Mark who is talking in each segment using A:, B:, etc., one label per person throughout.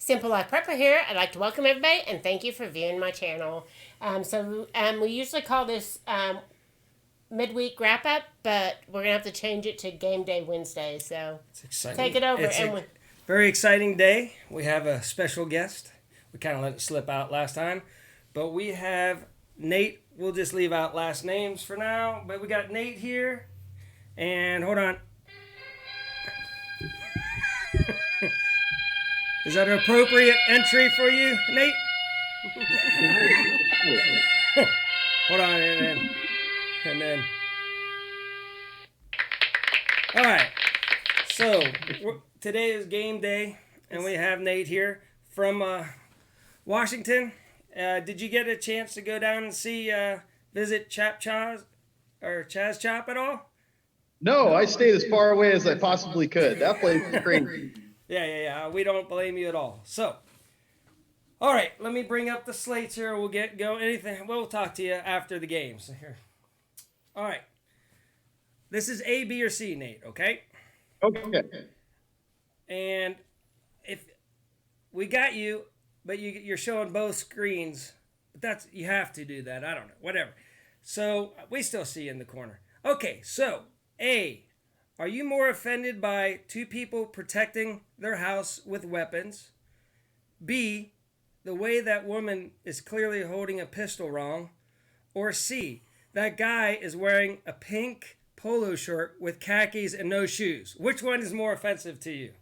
A: Simple Life Prepper here. I'd like to welcome everybody and thank you for viewing my channel. We usually call this midweek wrap up, but we're gonna have to change it to Game Day Wednesday. So
B: It's exciting.
A: take it over.
B: It's a very exciting day. We have a special guest. We kind of let it slip out last time, but we have Nate. We'll just leave out last names for now, but we got Nate here. And hold on. Is that an appropriate entry for you, Nate? Hold on, and then. All right. So today is game day, and we have Nate here from Washington. Did you get a chance to go down and see visit Chaz Chop at all?
C: No, I stayed as far away as I possibly could. That place is crazy.
B: Yeah. We don't blame you at all. So, all right, let me bring up the slates here. We'll get go. Anything? We'll talk to you after the games. Here. All right. This is A, B, or C, Nate. Okay.
C: Okay.
B: And if we got you, but you're showing both screens, but you have to do that. I don't know. Whatever. So we still see you in the corner. Okay. So A. Are you more offended by two people protecting their house with weapons? B, the way that woman is clearly holding a pistol wrong? Or C, that guy is wearing a pink polo shirt with khakis and no shoes? Which one is more offensive to you?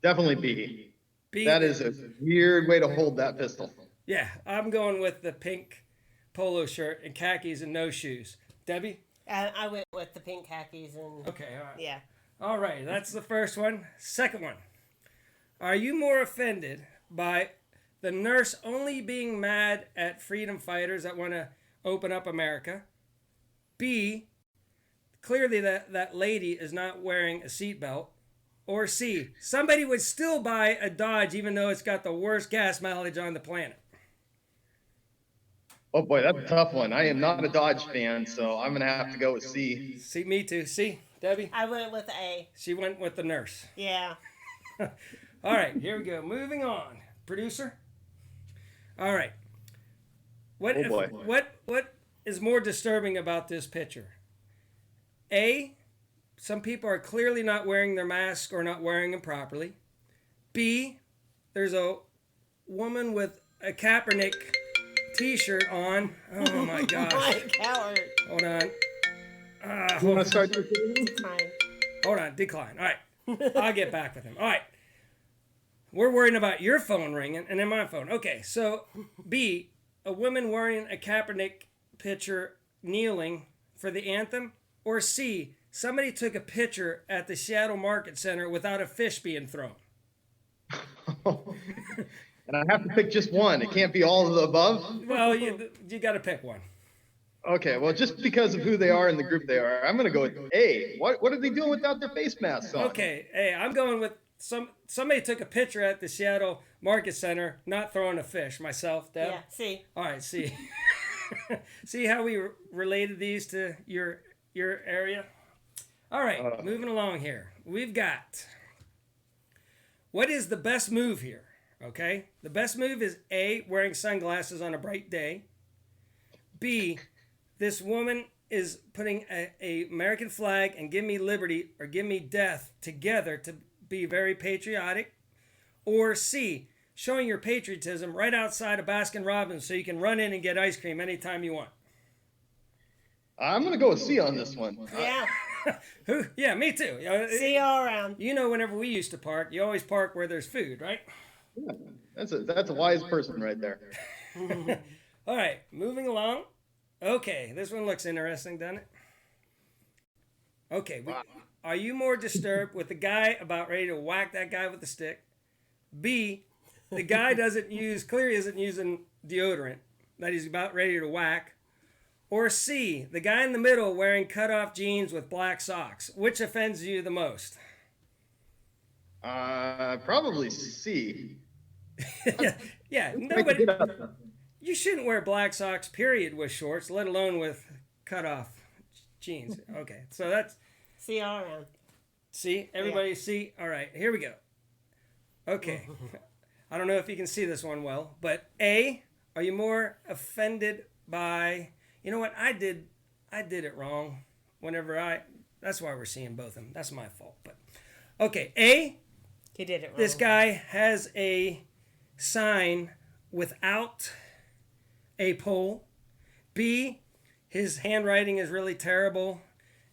C: Definitely B.
B: B.
C: That is a weird way to hold that pistol.
B: Yeah, I'm going with the pink polo shirt and khakis and no shoes. Debbie?
A: I went with the pink khakis and.
B: Okay, all right.
A: Yeah.
B: All right, that's the first one. Second one. Are you more offended by the nurse only being mad at freedom fighters that want to open up America? B, clearly that lady is not wearing a seatbelt? Or C, somebody would still buy a Dodge even though it's got the worst gas mileage on the planet?
C: Oh boy, that's a tough one. I am not a Dodge fan, so I'm gonna have to go with C.
B: C, me too. C, Debbie?
A: I went with A.
B: She went with the nurse.
A: Yeah.
B: All right, here we go. Moving on. Producer? All right. What is more disturbing about this picture? A, some people are clearly not wearing their mask or not wearing them properly. B, there's a woman with a Kaepernick t-shirt on. Oh my gosh.
A: Mike Howard.
B: Hold on.
C: You want to start this?
A: Fine.
B: Hold on. Decline. All right. I'll get back with him. All right. We're worrying about your phone ringing and then my phone. Okay. So B, a woman wearing a Kaepernick picture kneeling for the anthem? Or C, somebody took a picture at the Seattle Market Center without a fish being thrown?
C: And I have to pick just one. It can't be all of the above.
B: Well, you got to pick one.
C: Okay, well, just because of who they are and the group they are, I'm gonna go with A. What are they doing without their face masks on?
B: Okay, hey, I'm going with somebody took a picture at the Seattle Market Center, not throwing a fish. Myself, Deb.
A: Yeah. C.
B: All right, see. See how we related these to your area? All right, moving along here. We've got, what is the best move here? Okay, the best move is A, wearing sunglasses on a bright day. B, this woman is putting a American flag and give me liberty or give me death together to be very patriotic. Or C, showing your patriotism right outside of Baskin Robbins so you can run in and get ice cream anytime you want.
C: I'm gonna go with C on this one.
A: Yeah.
B: Who? Yeah, me too.
A: C all around.
B: You know, whenever we used to park, you always park where there's food, right?
C: Yeah, that's a wise person right there.
B: All right, moving along. Okay, this one looks interesting, doesn't it? Okay, are you more disturbed with the guy about ready to whack that guy with a stick? B, the guy clearly isn't using deodorant that he's about ready to whack? Or C, the guy in the middle wearing cut-off jeans with black socks? Which offends you the most?
C: Probably C.
B: yeah. Nobody. You shouldn't wear black socks, period, with shorts, let alone with cut-off jeans. Okay, so that's
A: C all around.
B: C. Everybody see. All right, here we go. Okay. I don't know if you can see this one well, but A, are you more offended by, you know what, I did it wrong that's why we're seeing both of them. That's my fault. But okay, A,
A: He did it wrong.
B: this guy has a sign without a pole. B, his handwriting is really terrible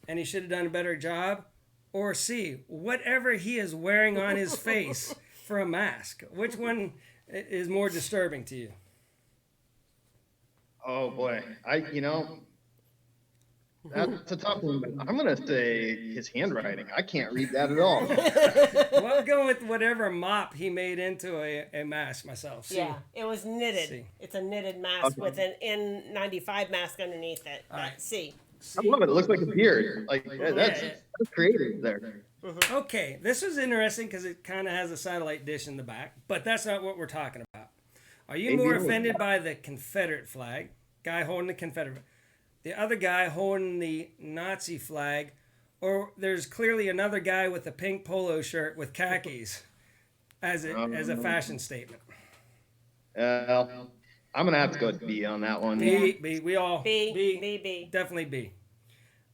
B: and he should have done a better job. Or C, whatever he is wearing on his face for a mask. Which one is more disturbing to you?
C: Oh boy, that's a tough one. But I'm gonna say his handwriting. I can't read that at all.
B: Well, I'll go with whatever mop he made into a mask myself. C.
A: Yeah, it was knitted.
B: C.
A: It's a knitted mask
C: Okay.
A: with an N95 mask underneath it. But
B: right.
A: C.
C: I love it. It looks like a beard. Like that's creative there.
B: Okay, this is interesting because it kind of has a satellite dish in the back, but that's not what we're talking about. Are you more offended by the Confederate flag, guy holding the Confederate, the other guy holding the Nazi flag, or there's clearly another guy with a pink polo shirt with khakis as a fashion statement?
C: Well, I'm gonna have to go with B on that one.
B: B, we all
A: B.
B: definitely B.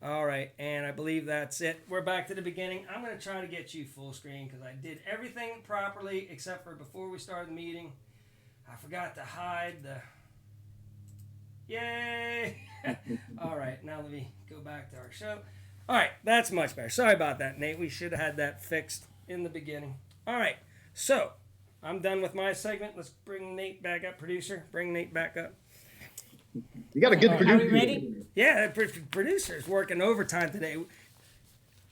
B: All right, and I believe that's it. We're back to the beginning. I'm going to try to get you full screen because I did everything properly except for before we started the meeting. I forgot to hide the... Yay! All right, now let me go back to our show. All right, that's much better. Sorry about that, Nate. We should have had that fixed in the beginning. All right, so I'm done with my segment. Let's bring Nate back up, producer. Bring Nate back up.
C: You got a good producer.
A: Are we ready?
B: Yeah, the producer's working overtime today.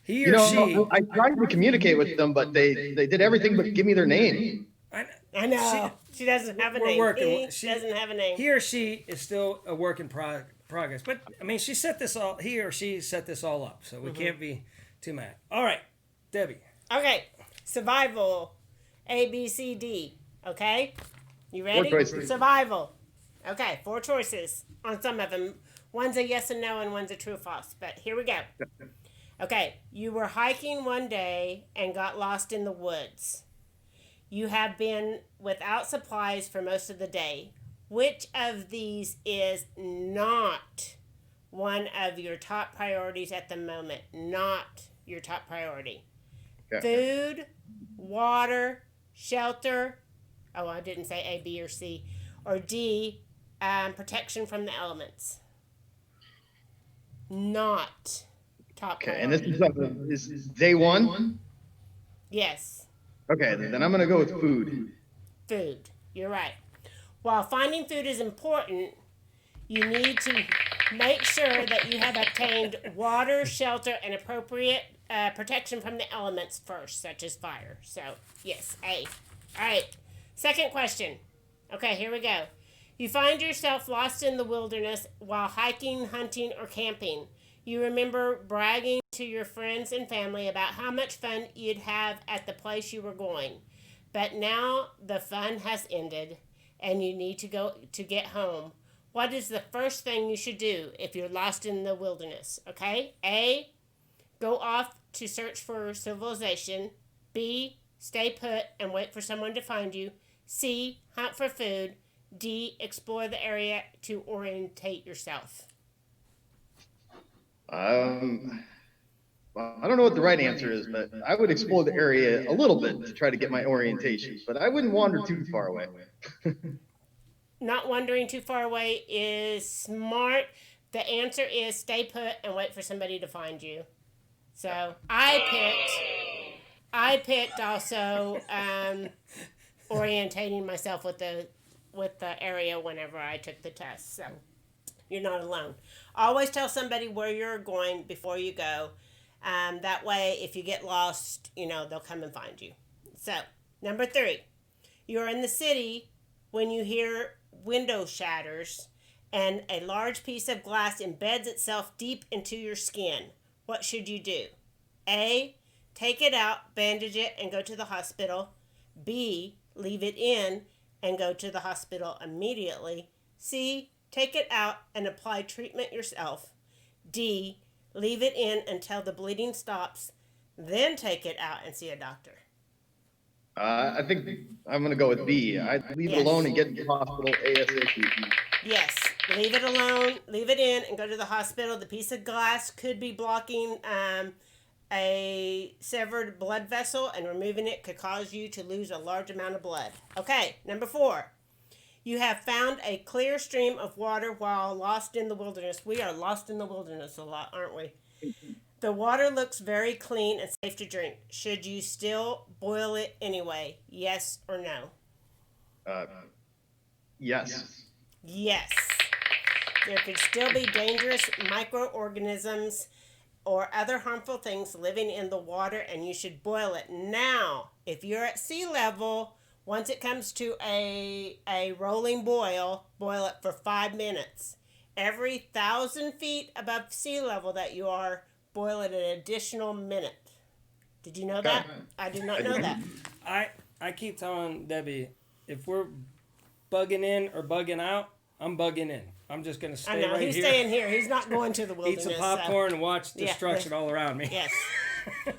B: He or she.
C: I tried to communicate with them, but they did everything but give me their name.
A: I know. She doesn't have a
B: we're
A: name.
B: working.
A: She doesn't have a name.
B: He or she is still a work in progress. But, I mean, he or she set this all up, so we can't be too mad. All right, Debbie.
A: Okay. Survival. A, B, C, D. Okay? You ready?
C: 4 choices.
A: Survival. Okay, 4 choices on some of them. One's a yes and no, and one's a true or false. But here we go. Okay, you were hiking one day and got lost in the woods. You have been without supplies for most of the day. Which of these is not one of your top priorities at the moment? Not your top priority.
C: Okay.
A: Food, water, shelter. Oh, I didn't say A, B, or C. Or D, protection from the elements. Not top
C: Okay,
A: priority.
C: and this is day one.
A: Yes,
C: Okay, then I'm gonna go with food.
A: food. You're right. While finding food is important, you need to make sure that you have obtained water, shelter, and appropriate protection from the elements first, such as fire. So, yes, A. All right, second question. Okay, here we go. You find yourself lost in the wilderness while hiking, hunting, or camping. You remember bragging to your friends and family about how much fun you'd have at the place you were going. But now the fun has ended and you need to go to get home. What is the first thing you should do if you're lost in the wilderness? Okay? A, go off to search for civilization. B, stay put and wait for someone to find you. C, hunt for food. D, explore the area to orientate yourself.
C: Well, I don't know what the right answer is, but I would explore the area a little bit to try to get my orientation, but I wouldn't wander too far away.
A: Not wandering too far away is smart. The answer is stay put and wait for somebody to find you. So I picked also orientating myself with the area whenever I took the test. So you're not alone. Always tell somebody where you're going before you go. That way, if you get lost, they'll come and find you. So, number 3. You're in the city when you hear window shatters and a large piece of glass embeds itself deep into your skin. What should you do? A, take it out, bandage it, and go to the hospital. B, leave it in and go to the hospital immediately. C, take it out and apply treatment yourself. D, leave it in until the bleeding stops, then take it out and see a doctor.
C: I think I'm gonna go with B. I'd leave it alone and get to the hospital ASAP.
A: Yes, leave it alone, leave it in, and go to the hospital. The piece of glass could be blocking a severed blood vessel, and removing it could cause you to lose a large amount of blood. Okay, number 4. You have found a clear stream of water while lost in the wilderness. We are lost in the wilderness a lot, aren't we? The water looks very clean and safe to drink. Should you still boil it anyway? Yes or no?
C: Yes.
A: Yes. There could still be dangerous microorganisms or other harmful things living in the water, and you should boil it. Now, if you're at sea level, once it comes to a rolling boil it for 5 minutes. Every 1,000 feet above sea level that you are, boil it an additional minute. Did you know that? I did not know that.
B: I keep telling Debbie, if we're bugging in or bugging out, I'm bugging in. I'm just going to stay
A: I know,
B: right
A: he's
B: here.
A: staying here. He's not going to the
B: Eat
A: wilderness.
B: some popcorn and watch destruction all around me.
A: Yes.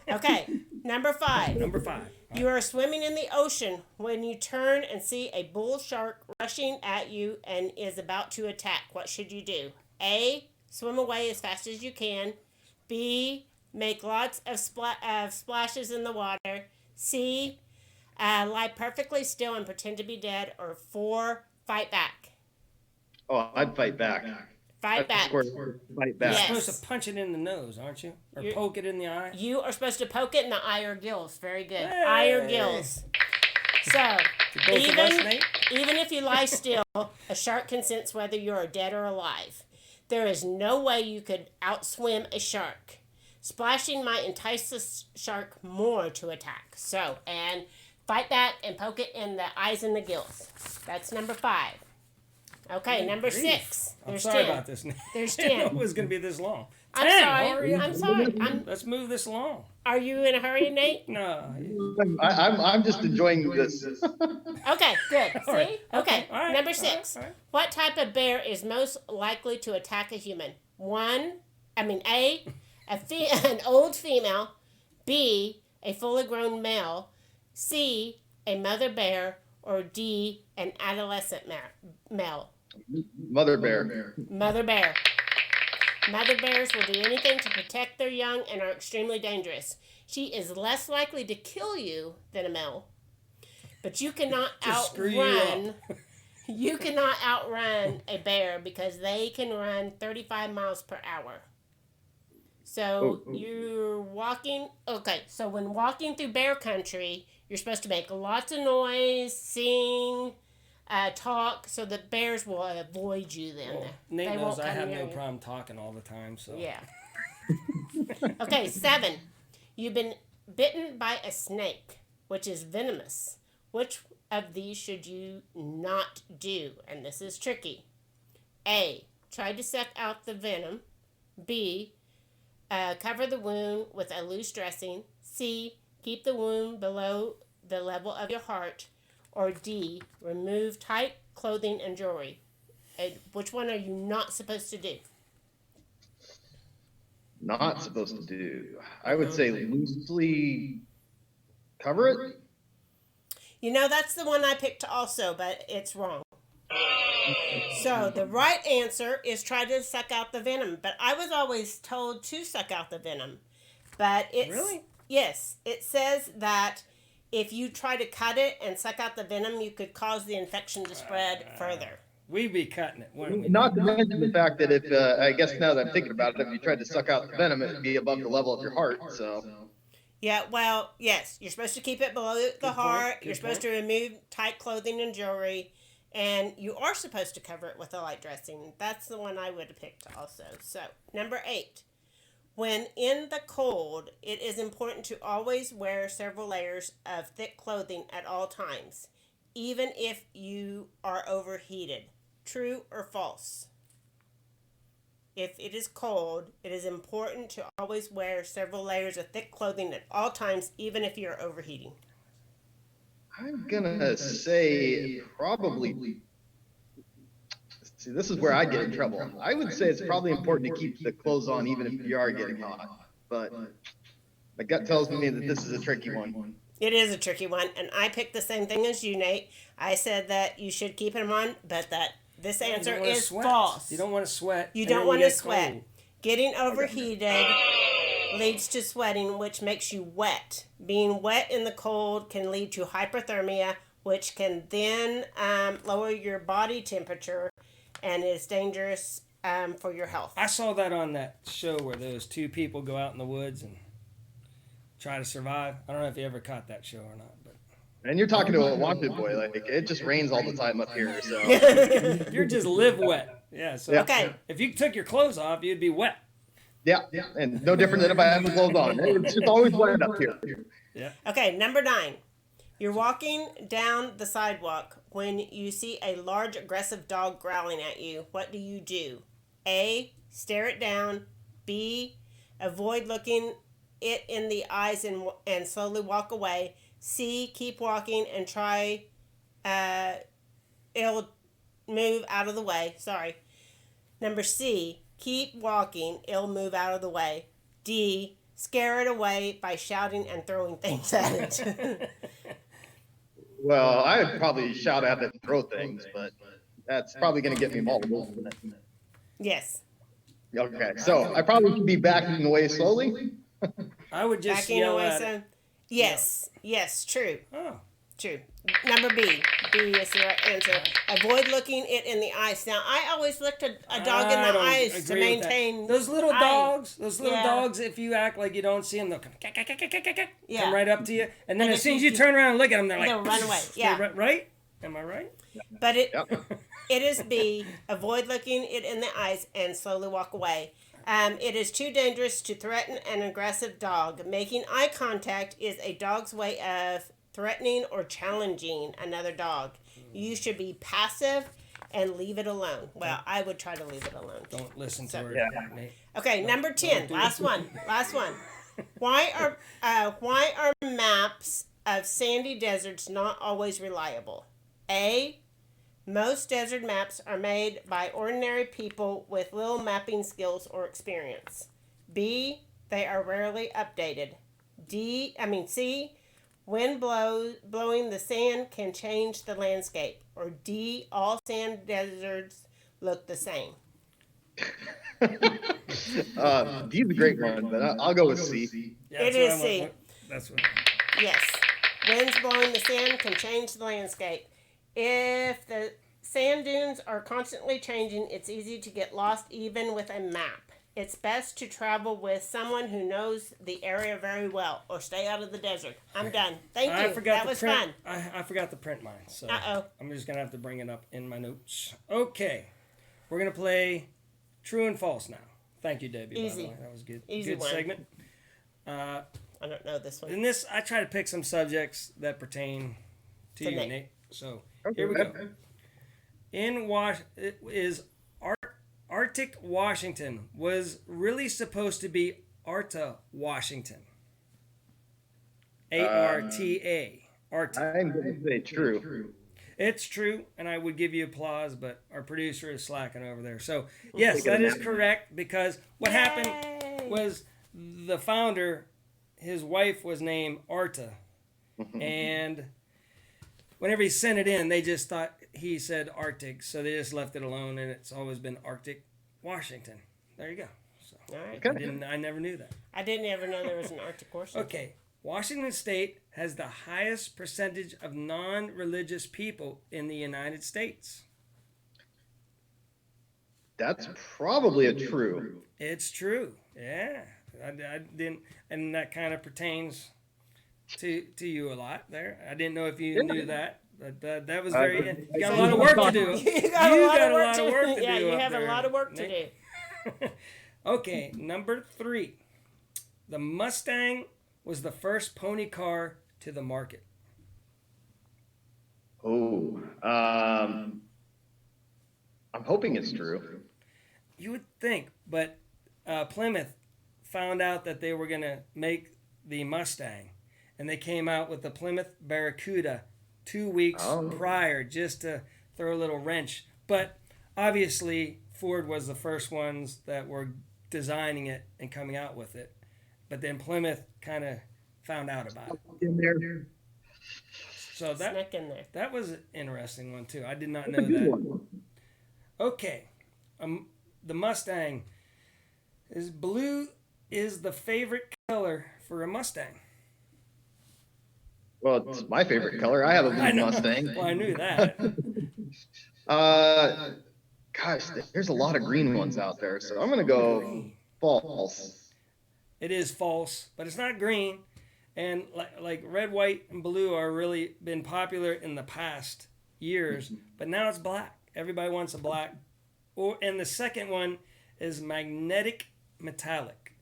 A: Okay, number 5.
B: Number 5.
A: You are swimming in the ocean when you turn and see a bull shark rushing at you and is about to attack. What should you do? A, swim away as fast as you can. B, make lots of splashes in the water. C, lie perfectly still and pretend to be dead. Or 4, fight back.
C: Oh, I'd fight back.
A: Fight back.
C: Fight back.
A: Yes.
B: You're supposed to punch it in the nose, aren't you? Or poke it in the eye?
A: You are supposed to poke it in the eye or gills. Very good.
B: Hey.
A: Eye or gills. So,
B: Both of us, Nate?
A: even if you lie still, a shark can sense whether you are dead or alive. There is no way you could outswim a shark. Splashing might entice the shark more to attack. So, and fight back and poke it in the eyes and the gills. That's number 5. Okay, number 6.
B: I'm
A: There's
B: sorry
A: 10.
B: about this, Nate.
A: There's
B: I didn't know
A: 10.
B: it was going to be this long.
A: I'm
B: 10,
A: sorry.
B: hurry up.
A: I'm sorry.
B: Let's move this along.
A: Are you in a hurry, Nate?
B: No.
C: I'm just enjoying this.
A: Okay, good. See?
B: right.
A: Okay.
B: All right.
A: Number
B: All
A: 6.
B: right.
A: What type of bear is most likely to attack a human? A, an old female. B, a fully grown male. C, a mother bear. Or D, an adolescent male.
C: Mother bear.
A: Mother bear. Mother bears will do anything to protect their young and are extremely dangerous. She is less likely to kill you than a male. But you cannot
B: screw you
A: outrun. You cannot outrun a bear because they can run 35 miles per hour. So you're walking. Okay, so when walking through bear country, you're supposed to make lots of noise, sing, talk, so the bears will avoid you then.
B: Well, Nate
A: They
B: knows
A: won't
B: I
A: come
B: have
A: near
B: no
A: you.
B: problem talking all the time, so.
A: Yeah. Okay, 7. You've been bitten by a snake, which is venomous. Which of these should you not do? And this is tricky. A, try to suck out the venom. B, cover the wound with a loose dressing. C, keep the wound below the level of your heart. Or D, remove tight clothing and jewelry. Which one are you not supposed to do?
C: Not supposed to do. I would say loosely cover it.
A: You know, that's the one I picked also, but it's wrong. So the right answer is try to suck out the venom. But I was always told to suck out the venom. But it's...
B: Really?
A: Yes. It says that if you try to cut it and suck out the venom, you could cause the infection to spread further.
B: We'd be cutting it, wouldn't we?
C: Not to mention the fact that if, I guess now that I'm thinking about it, if you tried to suck out the venom, it'd be above the level of your heart, so.
A: Yeah, well, yes. You're supposed to keep it below the heart.
B: Good
A: You're supposed to remove tight clothing and jewelry. And you are supposed to cover it with a light dressing. That's the one I would have picked also. So, number 8. When in the cold, it is important to always wear several layers of thick clothing at all times, even if you are overheated. True or false? If it is cold, it is important to always wear several layers of thick clothing at all times, even if you're overheating.
C: I'm gonna say probably. See, this is where I get in trouble. I would say it's probably important to keep the clothes on even if you are getting hot. But my gut tells me that this is a tricky one.
A: It is a tricky one, and I picked the same thing as you, Nate. I said that you should keep him on, but that this
B: You
A: answer
B: don't wanna
A: is
B: sweat.
A: false.
B: You don't want to sweat.
A: You
B: and
A: don't
B: then
A: want to
B: get
A: sweat.
B: cold.
A: Getting overheated leads to sweating, which makes you wet. Being wet in the cold can lead to hyperthermia, which can then lower your body temperature and is dangerous for your health.
B: I saw that on that show where those two people go out in the woods and try to survive. I don't know if you ever caught that show or not, but
C: And you're talking to a wanted boy. Like, it just rains all the time up here. So
B: you're just live wet. Yeah. So
A: Okay.
B: if you took your clothes off, you'd be wet.
C: yeah, and no different than if I had my clothes on. It's just always wet up here.
A: Okay, number 9. You're walking down the sidewalk when you see a large aggressive dog growling at you. What do you do? A. Stare it down. B. Avoid looking it in the eyes and slowly walk away. C. Keep walking and try. It'll move out of the way. Sorry. Number C. Keep walking. It'll move out of the way. D. Scare it away by shouting and throwing things at it.
C: Well, I would probably shout at it and throw things, but that's probably going to get me mauled. Isn't it?
A: Yes.
C: Okay, so I probably should be backing away slowly.
B: I would just
A: Backing
B: yell
A: away
B: at it.
A: some. Yes. Yes. True.
B: Oh.
A: True. Number B. B is the right answer. Avoid looking it in the eyes. Now, I always looked at a dog in
B: I
A: the
B: don't
A: eyes to
B: agree with that.
A: maintain.
B: Those little
A: eye-
B: dogs.
A: Yeah.
B: If you act like you don't see them, they'll come,
A: Yeah.
B: come right up to you, and then
A: And
B: as
A: if
B: soon as
A: you-
B: you turn around and look at them, they're like,
A: they'll run away.
B: They
A: Yeah.
B: right? Am I right?
A: But it
C: Yep.
A: it is B. Avoid looking it in the eyes and slowly walk away. It is too dangerous to threaten an aggressive dog. Making eye contact is a dog's way of threatening or challenging another dog. You should be passive and leave it alone. Well, I would try to leave it alone.
B: Don't listen to
A: So-
B: her,
C: Yeah.
B: Nate.
A: Okay, number 10, last one. Why are maps of sandy deserts not always reliable? A. Most desert maps are made by ordinary people with little mapping skills or experience. B. They are rarely updated. C. Wind blowing the sand can change the landscape. Or D. All sand deserts look the same.
C: D's a great one, but I'll go with C.
B: Yeah,
A: It
B: that's
A: is
B: what I
A: C.
B: want. That's what.
A: Yes. Winds blowing the sand can change the landscape. If the sand dunes are constantly changing, it's easy to get lost even with a map. It's best to travel with someone who knows the area very well or stay out of the desert. I'm done. Thank you.
B: I forgot
A: That
B: to
A: was
B: print.
A: fun.
B: I forgot to print mine, so
A: Uh-oh.
B: I'm just gonna have to bring it up in my notes. Okay, we're gonna play true and false now. Thank you, Debbie.
A: Easy.
B: By the way. That was good.
A: Easy
B: good
A: one.
B: segment.
A: I don't know this one.
B: In this, I try to pick some subjects that pertain to
A: To
B: you,
A: Nate.
B: Nate. So here we go. Arctic Washington was really supposed to be Arta Washington. ARTA. Arta.
C: I'm going to say true.
B: It's true, and I would give you applause, but our producer is slacking over there. So, yes,
C: Take it
B: that
C: a
B: is
C: minute.
B: correct, because what happened
A: Yay!
B: was the founder, his wife was named Arta, and whenever he sent it in, they just thought he said Arctic, so they just left it alone, and it's always been Arctic Washington. There you go. So
A: All right.
C: Okay.
B: I never knew that.
A: I didn't ever know there was an Arctic Washington.
B: Okay, Washington State has the highest percentage of non-religious people in the United States.
C: That's probably a true.
B: It's true. Yeah, I didn't, and that kind of pertains to you a lot there. I didn't know if you knew that, but that was very. You got a lot of work to do.
A: You got a lot of work to do. Yeah,
B: do
A: you
B: up
A: have a
B: there,
A: lot of work to
B: Nick.
A: do.
B: Okay, number 3. The Mustang was the first pony car to the market.
C: Oh, I'm hoping it's true.
B: You would think, but Plymouth found out that they were going to make the Mustang, and they came out with the Plymouth Barracuda 2 weeks prior, just to throw a little wrench. But obviously, Ford was the first ones that were designing it and coming out with it. But then Plymouth kind of found out about it.
C: In there.
B: So
A: Snuck in there.
B: that was an interesting one too. I did not
C: That's
B: know
C: a good
B: that.
C: one.
B: Okay, the Mustang is blue is the favorite color for a Mustang.
C: Well, it's my favorite color. I have a
B: I
C: blue
B: know.
C: Mustang.
B: Well, I knew that.
C: Gosh, there's a lot of green ones out there, so I'm gonna go
B: Green.
C: false.
B: It is false, but it's not green. And like red, white, and blue are really been popular in the past years, but now it's black. Everybody wants a black. And the second one is magnetic metallic.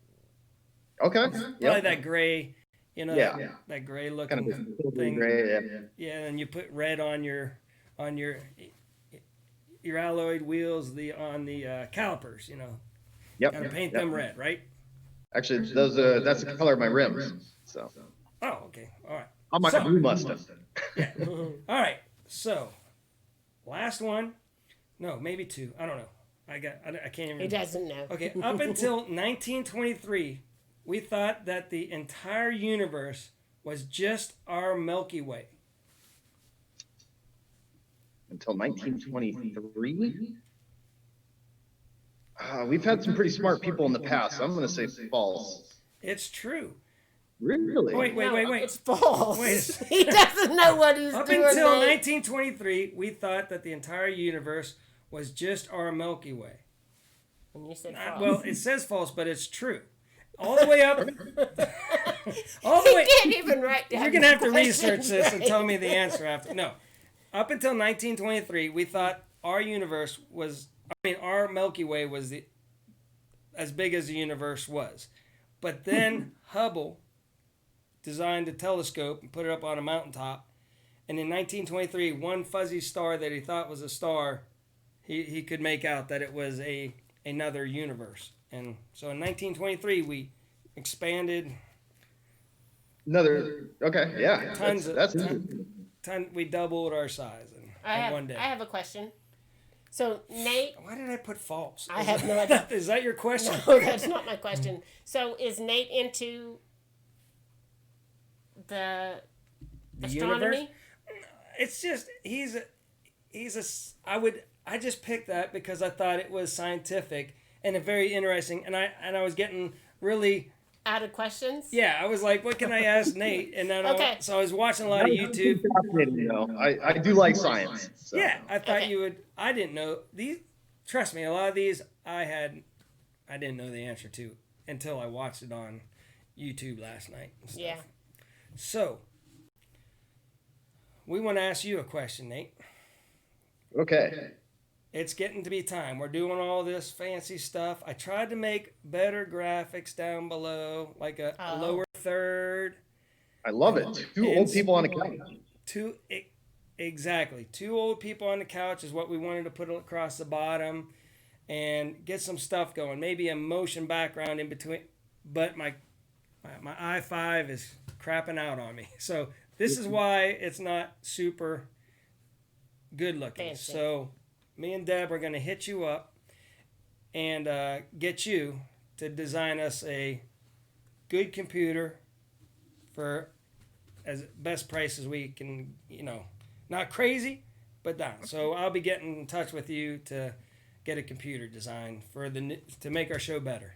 C: Okay.
B: Probably
C: Yep.
B: that gray,
C: Yeah.
B: that gray
C: Kind
B: looking
C: of a silver
B: thing.
C: gray. Yeah.
B: Yeah, and you put red on your alloyed wheels, on the calipers.
C: Yep.
B: Gotta paint
C: Yep.
B: them red, right?
C: Actually, that's the color of my rims. So
B: Oh, okay, all right.
C: on my
B: So-
C: blue Mustang.
B: All right, so last one. No, maybe two. I don't know. I can't even.
A: He doesn't know.
B: Okay, up until 1923, we thought that the entire universe was just our Milky Way.
C: Until 1923. We've had some pretty smart people in the past. So I'm gonna say false.
B: It's true.
C: Really?
B: Wait.
A: It's false.
B: Wait.
A: He doesn't know what he's
B: Up
A: doing.
B: until
A: Nate.
B: 1923, we thought that the entire universe was just our Milky Way.
A: And you said false.
B: Well, it says false, but it's true. All the way up. All the
A: He
B: way.
A: can't even write down.
B: You're gonna have to
A: the
B: research
A: questions
B: this and
A: right.
B: tell me the answer after. No, up until 1923, we thought our universe was. Our Milky Way was as big as the universe was, but then Hubble designed a telescope and put it up on a mountaintop, and in 1923, one fuzzy star that he thought was a star, he could make out that it was another universe, and so in 1923 we expanded.
C: Okay. Yeah.
B: Tons of-
C: That's
B: We doubled our size in one day.
A: I have a question. So, Nate,
B: Why did I put false?
A: I have no idea.
B: Is that your question?
A: no, that's not my question. So, is Nate into the astronomy?
B: Universe? It's just I just picked that because I thought it was scientific and very interesting, and I was getting really.
A: Out of questions?
B: Yeah, I was like, what can I ask Nate? And then
A: Okay.
B: so I was watching a lot of YouTube.
C: fascinating, though. I do like science. So.
B: Yeah, I thought
A: Okay.
B: you would. I didn't know these. Trust me, a lot of these I didn't know the answer to until I watched it on YouTube last night. And stuff.
A: Yeah.
B: So we want to ask you a question, Nate.
C: Okay.
B: It's getting to be time. We're doing all this fancy stuff. I tried to make better graphics down below, like a
A: Oh.
B: lower third.
C: I love it. Two
B: And-
C: old people on a couch.
B: Exactly. Two old people on the couch is what we wanted to put across the bottom and get some stuff going. Maybe a motion background in between. But my i5 is crapping out on me. So this is why it's not super good looking.
A: Fancy.
B: So me and Deb are going to hit you up and get you to design us a good computer for as best price as we can, not crazy, but down. So I'll be getting in touch with you to get a computer design to make our show better.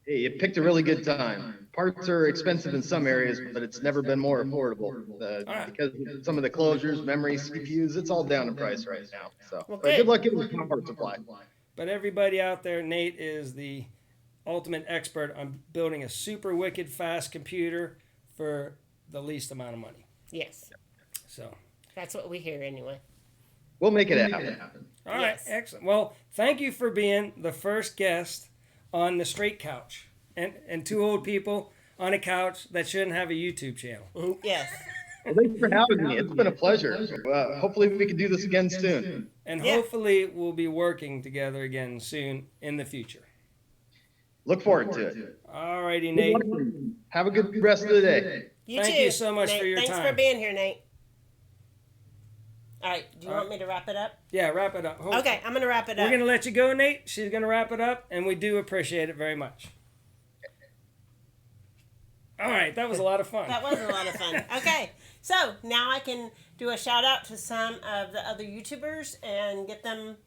C: Hey, you picked a really good time. Parts are expensive in some areas, but it's never been more affordable.
B: right.
C: Because of some of the closures, memory, CPUs, it's all down in price right now. So
A: Well,
C: but
A: good.
C: good luck getting the power supply.
B: But everybody out there, Nate is the ultimate expert on building a super wicked fast computer for the least amount of money.
A: Yes.
B: So,
A: That's what we hear anyway.
C: We'll make it happen.
B: all right,
A: Yes.
B: excellent. Well, thank you for being the first guest on the straight couch and two old people on a couch that shouldn't have a YouTube channel.
A: Yes.
C: Well, thanks for having me. It's been a pleasure. Hopefully we can do this again soon.
B: And
A: Yeah.
B: hopefully we'll be working together again soon in the future.
C: Look forward to it.
B: All righty, Nate.
C: Have a good rest of the day.
A: You
B: Thank
A: too.
B: you so much
A: Nate.
B: for your
A: Thanks
B: time.
A: for being here, Nate. All right. Do you want me to wrap it up?
B: Yeah, wrap it up.
A: Okay, I'm going to wrap it
B: We're
A: up.
B: going to let you go, Nate. She's going to wrap it up, and we do appreciate it very much. All right, that was a lot of fun.
A: That was a lot of fun. Okay, so now I can do a shout out to some of the other YouTubers and get them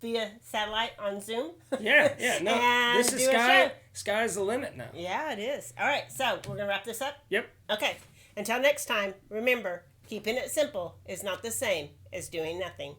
A: via satellite on Zoom.
B: Yeah. No,
A: And
B: this is
A: do a show.
B: sky's the limit now.
A: Yeah, it is. All right, so we're gonna wrap this up.
B: Yep.
A: Okay. Until next time, remember, keeping it simple is not the same as doing nothing.